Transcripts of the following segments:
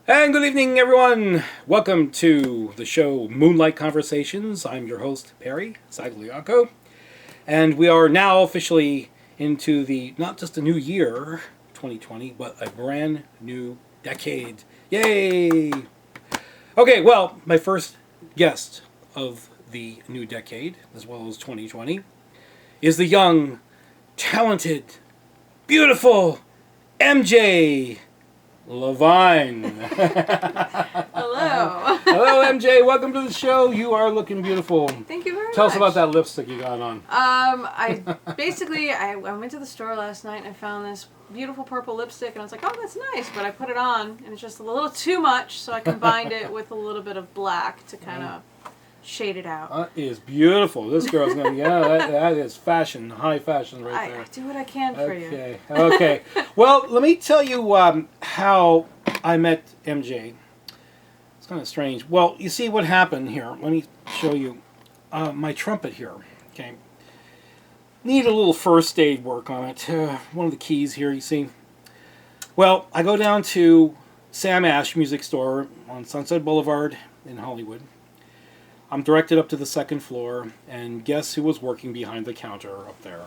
And good evening, everyone. Welcome to the show Moonlight Conversations. I'm your host, Perry Sagliocco. And we are now officially into not just a new year, 2020, but a brand new decade. Yay! Okay, well, my first guest of the new decade, as well as 2020, is the young, talented, beautiful MJ LaVine. Hello. Hello, MJ. Welcome to the show. You are looking beautiful. Thank you very much. Tell us about that lipstick you got on. I went to the store last night and I found this beautiful purple lipstick and I was like, oh, that's nice. But I put it on and it's just a little too much, so I combined it with a little bit of black to kind of shade it out. That is beautiful. This girl's going to, that is fashion, high fashion right there. I do what I can for you. Okay. Well, let me tell you how I met MJ. It's kind of strange. Well, you see what happened here. Let me show you my trumpet here. Okay. Need a little first aid work on it. One of the keys here, you see. Well, I go down to Sam Ash Music Store on Sunset Boulevard in Hollywood. I'm directed up to the second floor, and guess who was working behind the counter up there?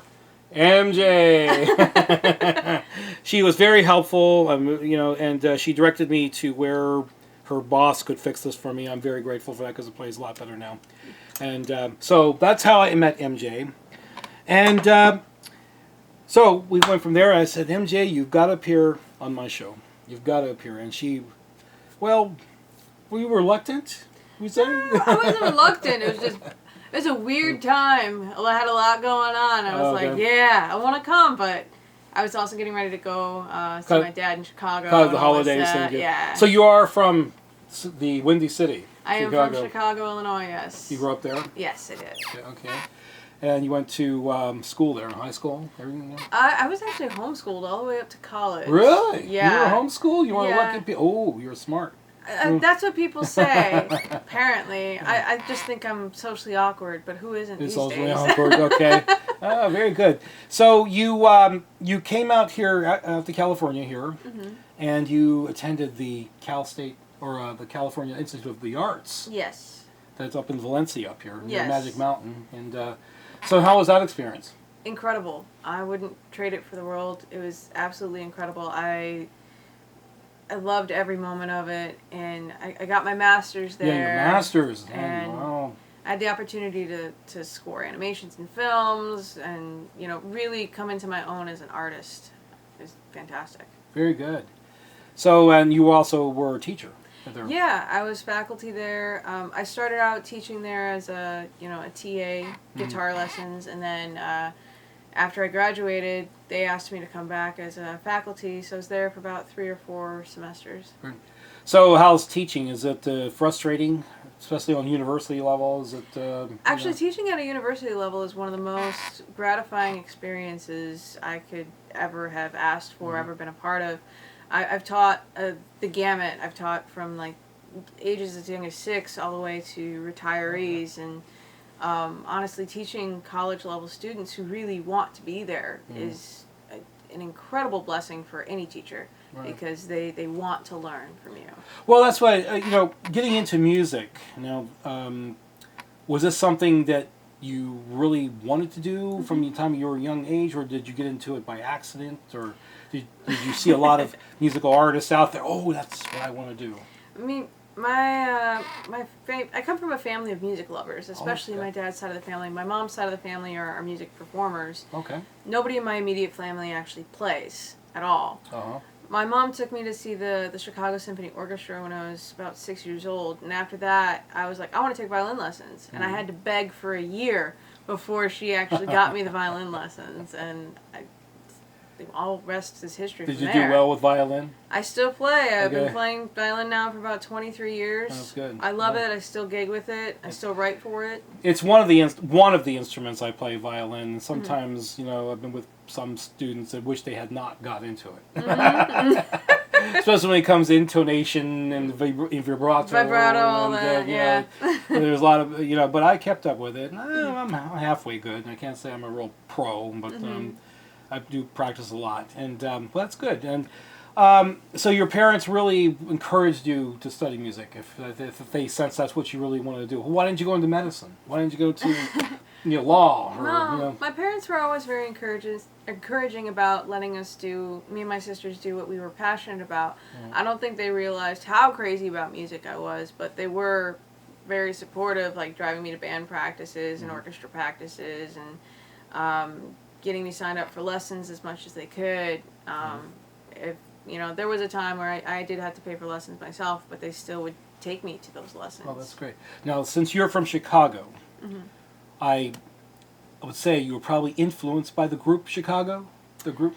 MJ! She was very helpful, and she directed me to where her boss could fix this for me. I'm very grateful for that because it plays a lot better now. And so that's how I met MJ. And so we went from there. I said, MJ, you've got to appear on my show. You've got to appear. And she, well, were you reluctant? I wasn't reluctant. It was a weird time. I had a lot going on. I was like, yeah, I want to come, but I was also getting ready to go see my dad in Chicago. Because of the holidays. Yeah. So you are from the Windy City, I am from Chicago, Illinois, yes. You grew up there? Yes, I did. Okay. And you went to school there, high school, everything there? I was actually homeschooled all the way up to college. Really? Yeah. You were homeschooled? You want to Yeah. look at people? Oh, you're smart. That's what people say, apparently. I just think I'm socially awkward, but who isn't these Socially days? awkward, okay. Very good. So you came out here, out to California here, and you attended the Cal State, or the California Institute of the Arts. Yes. That's up in Valencia up here, near Yes. Magic Mountain. And so how was that experience? Incredible. I wouldn't trade it for the world. It was absolutely incredible. I loved every moment of it, and I got my master's there. Yeah, your master's. And wow. I had the opportunity to score animations and films, and really come into my own as an artist. It was fantastic. Very good. So, and you also were a teacher there. Yeah, I was faculty there. I started out teaching there as a TA, guitar lessons, and then after I graduated, they asked me to come back as a faculty, so I was there for about 3 or 4 semesters. Right. So how's teaching? Is it frustrating, especially on university level? Is it Actually, teaching at a university level is one of the most gratifying experiences I could ever have asked for, ever been a part of. I've taught the gamut. I've taught from like ages as young as 6 all the way to retirees, and honestly, teaching college level students who really want to be there is an incredible blessing for any teacher, because they want to learn from you. Well, that's why, getting into music, was this something that you really wanted to do from the time you were a young age, or did you get into it by accident, or did you see a lot of musical artists out there? Oh, that's what I want to do. I mean, I come from a family of music lovers, especially my dad's side of the family. My mom's side of the family are music performers. Okay. Nobody in my immediate family actually plays at all. Uh-huh. My mom took me to see the Chicago Symphony Orchestra when I was about 6 years old, and after that, I was like, I want to take violin lessons, and I had to beg for a year before she actually got me the violin lessons, and all rest is history. Did from you there. do well with violin? I still play. I've been playing violin now for about 23 years. That's good. I love it. I still gig with it. I still write for it. It's one of the instruments I play, violin. And sometimes, I've been with some students that wish they had not got into it. Especially when it comes to intonation and vibrato. Vibrato, all that, yeah. There's a lot of, but I kept up with it. And I'm halfway good. I can't say I'm a real pro, but I do practice a lot. And well, that's good. And So your parents really encouraged you to study music, if they sense that's what you really wanted to do. Why didn't you go into medicine? Why didn't you go to law? Or, No, my parents were always very encouraging about letting us do, me and my sisters do what we were passionate about. I don't think they realized how crazy about music I was, but they were very supportive, like driving me to band practices and orchestra practices, and getting me signed up for lessons as much as they could. If there was a time where I did have to pay for lessons myself, but they still would take me to those lessons. Oh, that's great. Now, since you're from Chicago, I would say you were probably influenced by the group Chicago. The group.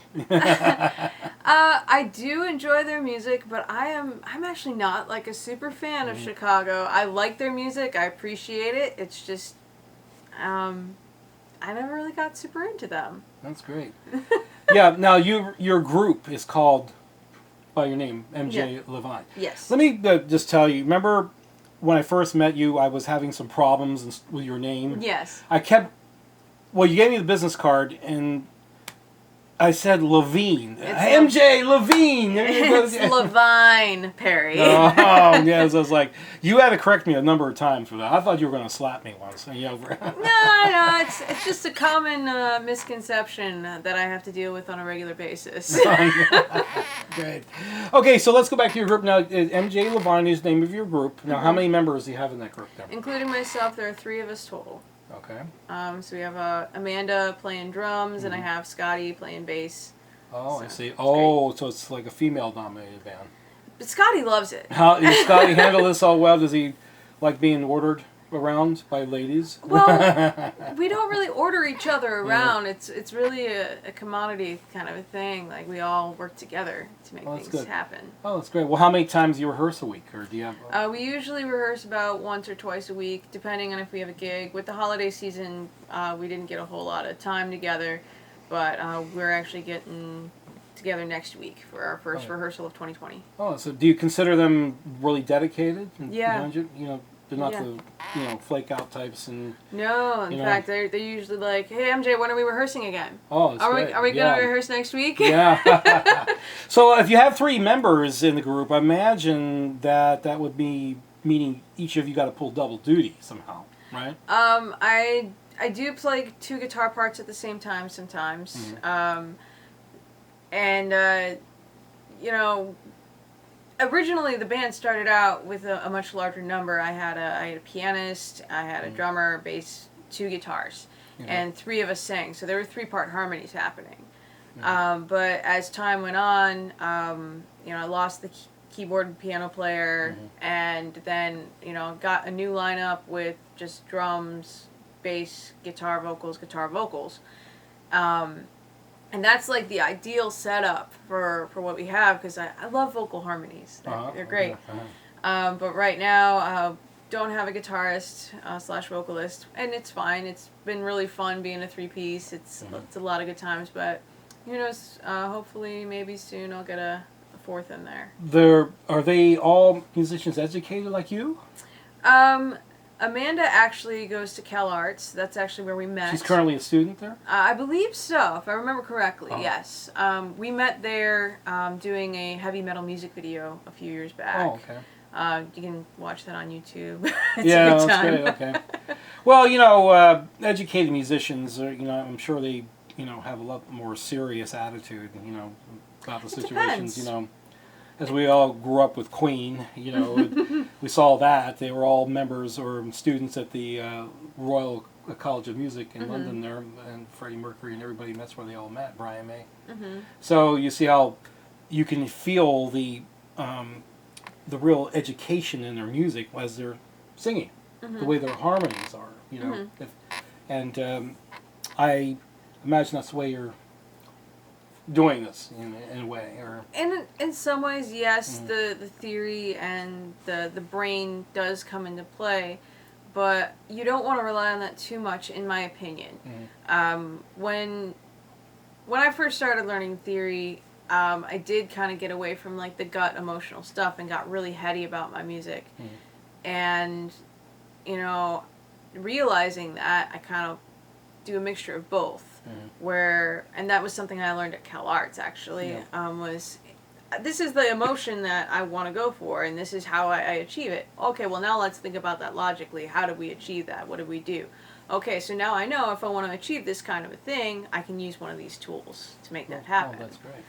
I do enjoy their music, but I'm actually not like a super fan of Chicago. I like their music. I appreciate it. It's just I never really got super into them. That's great. Yeah. Now your group is called by your name, MJ LaVine. Yes. Let me just tell you. Remember when I first met you, I was having some problems with your name. Yes. Well, you gave me the business card, and I said LaVine. MJ LaVine. It's LaVine, Perry. Oh, yes. I was like, you had to correct me a number of times for that. I thought you were going to slap me once. No, it's just a common misconception that I have to deal with on a regular basis. Great. Okay, so let's go back to your group now. MJ LaVine is the name of your group. Now, how many members do you have in that group there? Including myself, there are 3 of us total. Okay. So we have Amanda playing drums, and I have Scotty playing bass. Oh, so I see. Great. So it's like a female-dominated band. But Scotty loves it. How does Scotty handle this all well? Does he like being ordered around by ladies? Well, we don't really order each other around. Yeah. It's really a commodity kind of a thing. Like, we all work together to make things happen. Oh, that's great. Well, how many times do you rehearse a week, or do you have? We usually rehearse about once or twice a week, depending on if we have a gig. With the holiday season, we didn't get a whole lot of time together, but we're actually getting together next week for our first rehearsal of 2020. Oh, so do you consider them really dedicated? Yeah. They're not the flake out types and. No, in fact, they're usually like, "Hey MJ, when are we rehearsing again? Oh, that's great. Are we gonna rehearse next week?" Yeah. So if you have 3 members in the group, I imagine that would be meaning each of you got to pull double duty somehow, right? I do play 2 guitar parts at the same time sometimes, and originally the band started out with a much larger number. I had a pianist, I had a drummer, bass, 2 guitars, and 3 of us sang. So there were 3-part harmonies happening. But as time went on, I lost the keyboard and piano player, and then got a new lineup with just drums, bass, guitar, vocals. And that's like the ideal setup for what we have, because I love vocal harmonies. They're great. But right now, don't have a guitarist / vocalist, and it's fine. It's been really fun being a 3-piece. It's a lot of good times, but who knows? Hopefully, maybe soon I'll get a 4th in there. Are they all musicians educated like you? Amanda actually goes to Cal Arts. That's actually where we met. She's currently a student there? I believe so, if I remember correctly, yes. We met there doing a heavy metal music video a few years back. Oh, okay. You can watch that on YouTube. It's a good time. That's great, okay. Well, educated musicians, I'm sure they, have a lot more serious attitude, about the situations, depends. As we all grew up with Queen, we saw that. They were all members or students at the Royal College of Music in London there, and Freddie Mercury and everybody, and that's where they all met, Brian May. So you see how you can feel the real education in their music as they're singing, the way their harmonies are, and I imagine that's the way you're doing this in a way, or in some ways, yes. The theory and the brain does come into play, but you don't want to rely on that too much, in my opinion. When I first started learning theory, I did kind of get away from like the gut emotional stuff and got really heady about my music, and realizing that I kind of do a mixture of both. And that was something I learned at Cal Arts, actually. Was this is the emotion that I want to go for, and this is how I achieve it. Okay, well now let's think about that logically. How did we achieve that? What did we do? Okay, so now I know if I want to achieve this kind of a thing, I can use one of these tools to make that happen. Oh, that's great.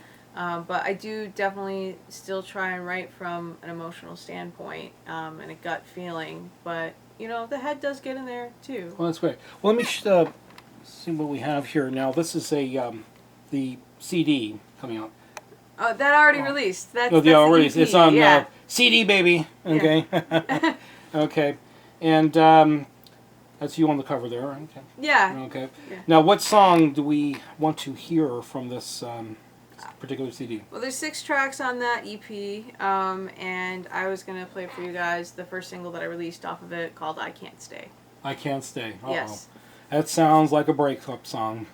But I do definitely still try and write from an emotional standpoint and a gut feeling. But, the head does get in there too. Well, that's great. Well, let me see what we have here now. This is the CD coming out. That already released. That's the already. EP, It's on yeah. CD, baby. Okay. Yeah. Okay. And that's you on the cover there. Okay. Yeah. Okay. Yeah. Now, what song do we want to hear from this particular CD? Well, there's 6 tracks on that EP, and I was going to play for you guys the first single that I released off of it called I Can't Stay. I Can't Stay. Uh-oh. Yes. That sounds like a breakup song.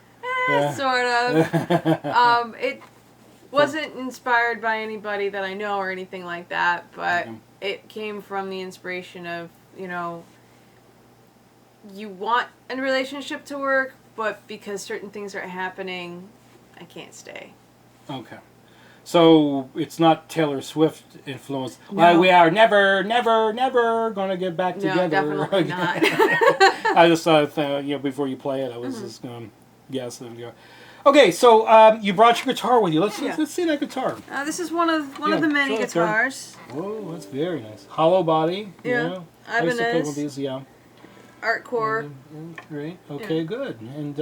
Yeah. Sort of. It wasn't inspired by anybody that I know or anything like that, but it came from the inspiration of, you want a relationship to work, but because certain things are happening, I can't stay. Okay. So it's not Taylor Swift influence. No. Well, we are never going to get back together. No, definitely not. I just before you play it, I was just going to guess. Okay, so you brought your guitar with you. Let's see that guitar. This is one of the many show it, sir. guitars. Oh, that's very nice. Hollow body. Yeah. I used to play with Ibanez. these. Yeah. Art core. Great. Okay, good. And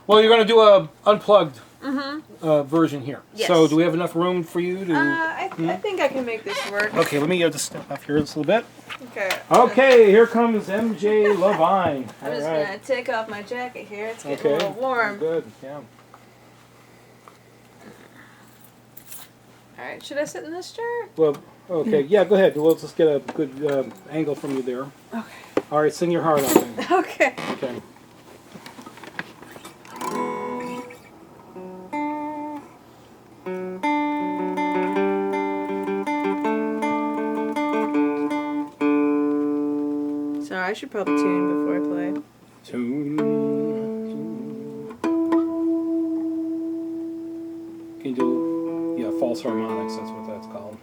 well, you're going to do a unplugged version here. Yes. So do we have enough room for you to? I think I can make this work. Okay, let me just step up here just a little bit. Okay. Okay, here comes MJ LaVine. I'm just All gonna take off my jacket here. It's getting Okay. a little warm. Good. Yeah. All right. Should I sit in this chair? Well, okay. Yeah, go ahead. We'll just get a good angle from you there. Okay. All right, sing your heart out then. Okay. Okay. Sorry, I should probably tune before I play. Tune. Can you do false harmonics? That's what that's called.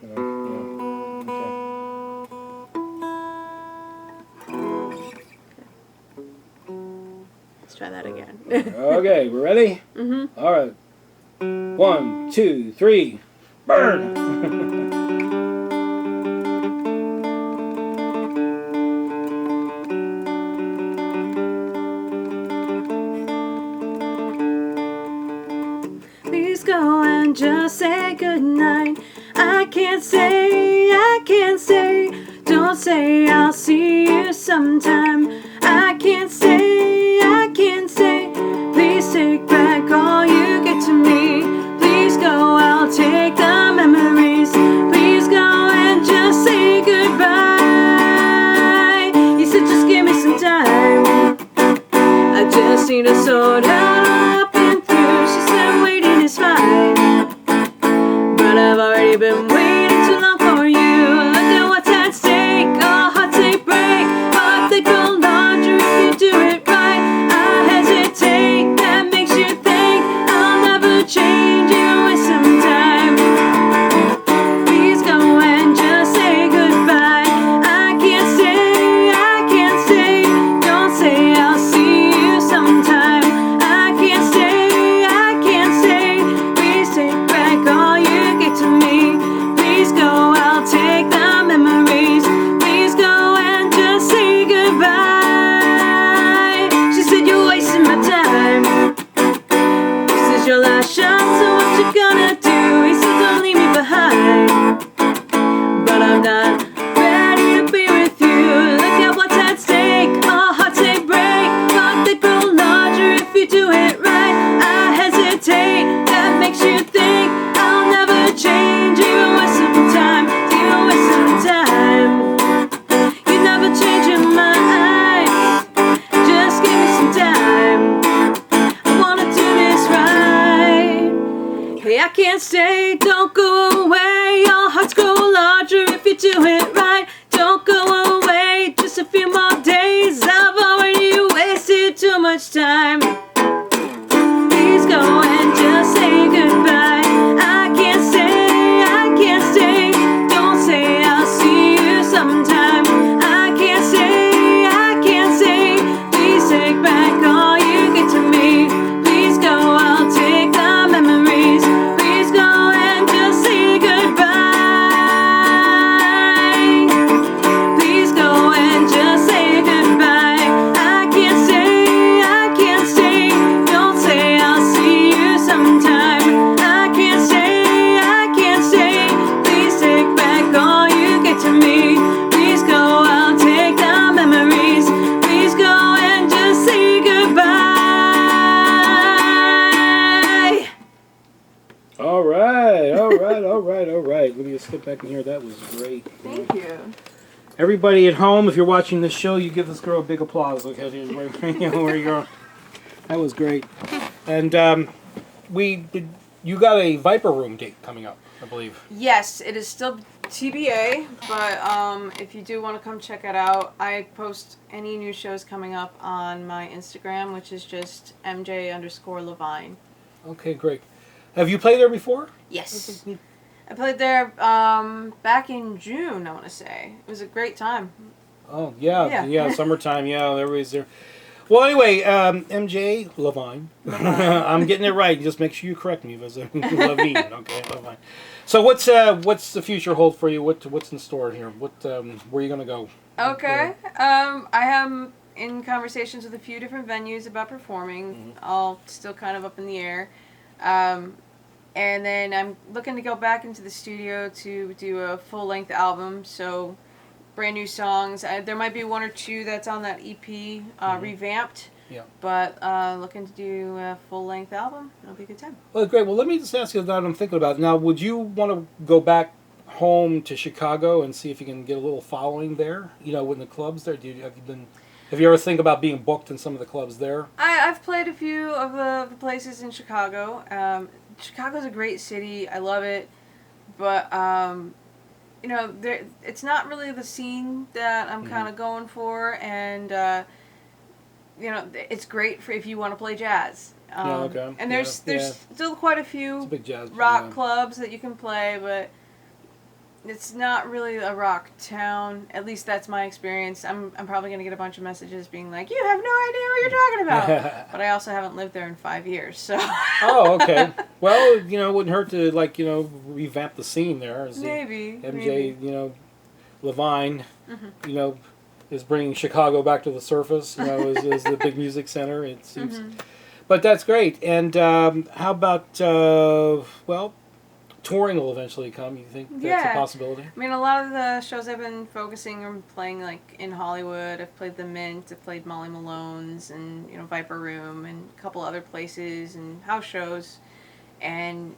Let's try that again. Okay. Okay, we're ready. All right. 1, 2, 3, burn. Please go and just say goodnight. I can't say, don't say I'll see you sometime. I can't say, please take back all you get to me. Please go, I'll take the memories. Please go and just say goodbye. You said just give me some time. I just need to sort up and through. She said waiting is fine, but I've already been waiting too long for you. Look at what's at stake. All hearts they break, but they will not. great. Thank you. Everybody at home, if you're watching this show, you give this girl a big applause. Look at it, where you're going. That was great. And you got a Viper Room date coming up, I believe. Yes, it is still TBA, but if you do want to come check it out, I post any new shows coming up on my Instagram, which is just MJ_LaVine. Okay, great. Have you played there before? Yes. I played there back in June, I want to say. It was a great time. Oh, yeah, summertime, yeah, everybody's there. Well, anyway, MJ LaVine. I'm getting it right. Just make sure you correct me if it's LaVine. Okay, LaVine. So what's the future hold for you? What's in store here? Where are you gonna go? Okay. I am in conversations with a few different venues about performing. All still kind of up in the air. And then I'm looking to go back into the studio to do a full-length album. So brand new songs. There might be one or two that's on that EP revamped. Yeah. But looking to do a full-length album. It'll be a good time. Well, great. Well, let me just ask you that I'm thinking about. Now, would you want to go back home to Chicago and see if you can get a little following there? You know, in the clubs there. Have you ever think about being booked in some of the clubs there? I've played a few of the places in Chicago. Chicago's a great city. I love it. But, you know, it's not really the scene that I'm kind of going for. And, you know, it's great for if you want to play jazz. Okay. And there's still quite a few big jazz rock clubs that you can play, but it's not really a rock town. At least that's my experience. I'm probably going to get a bunch of messages being like, you have no idea what you're talking about. But I also haven't lived there in 5 years, so. Oh, okay. Well, you know, it wouldn't hurt to, like, you know, revamp the scene there. Maybe. MJ, you know, LaVine, you know, is bringing Chicago back to the surface, you know, is the big music center, it seems. But that's great. And how about, well, touring will eventually come. You think that's a possibility? I mean, a lot of the shows I've been focusing on playing, like, in Hollywood. I've played the Mint, I've played Molly Malone's, and, you know, Viper Room, and a couple other places, and house shows. And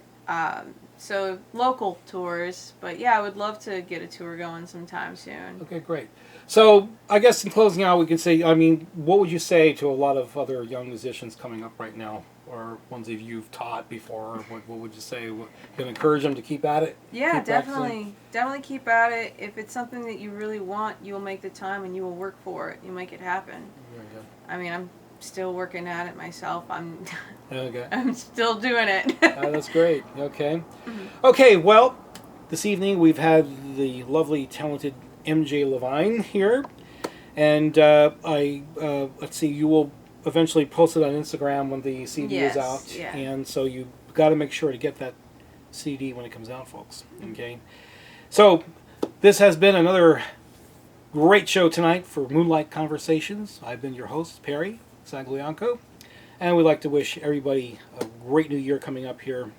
so local tours. But, yeah, I would love to get a tour going sometime soon. Okay, great. So I guess in closing out, we can say, I mean, what would you say to a lot of other young musicians coming up right now, or ones that you've taught before? What would you say? You can encourage them to keep at it? Yeah, definitely. Definitely keep at it. If it's something that you really want, you will make the time and you will work for it. You make it happen. Very good. I mean, I'm still working at it myself. I'm still doing it. That's great. Okay. Okay, well, this evening we've had the lovely, talented MJ LaVine here, and let's see, you will eventually post it on Instagram when the CD is out, and so you got to make sure to get that CD when it comes out, folks. Okay, so this has been another great show tonight for Moonlight Conversations. I've been your host, Perry Sagliocco, and we'd like to wish everybody a great new year coming up here.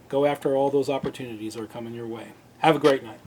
Go after all those opportunities that are coming your way. Have a great night.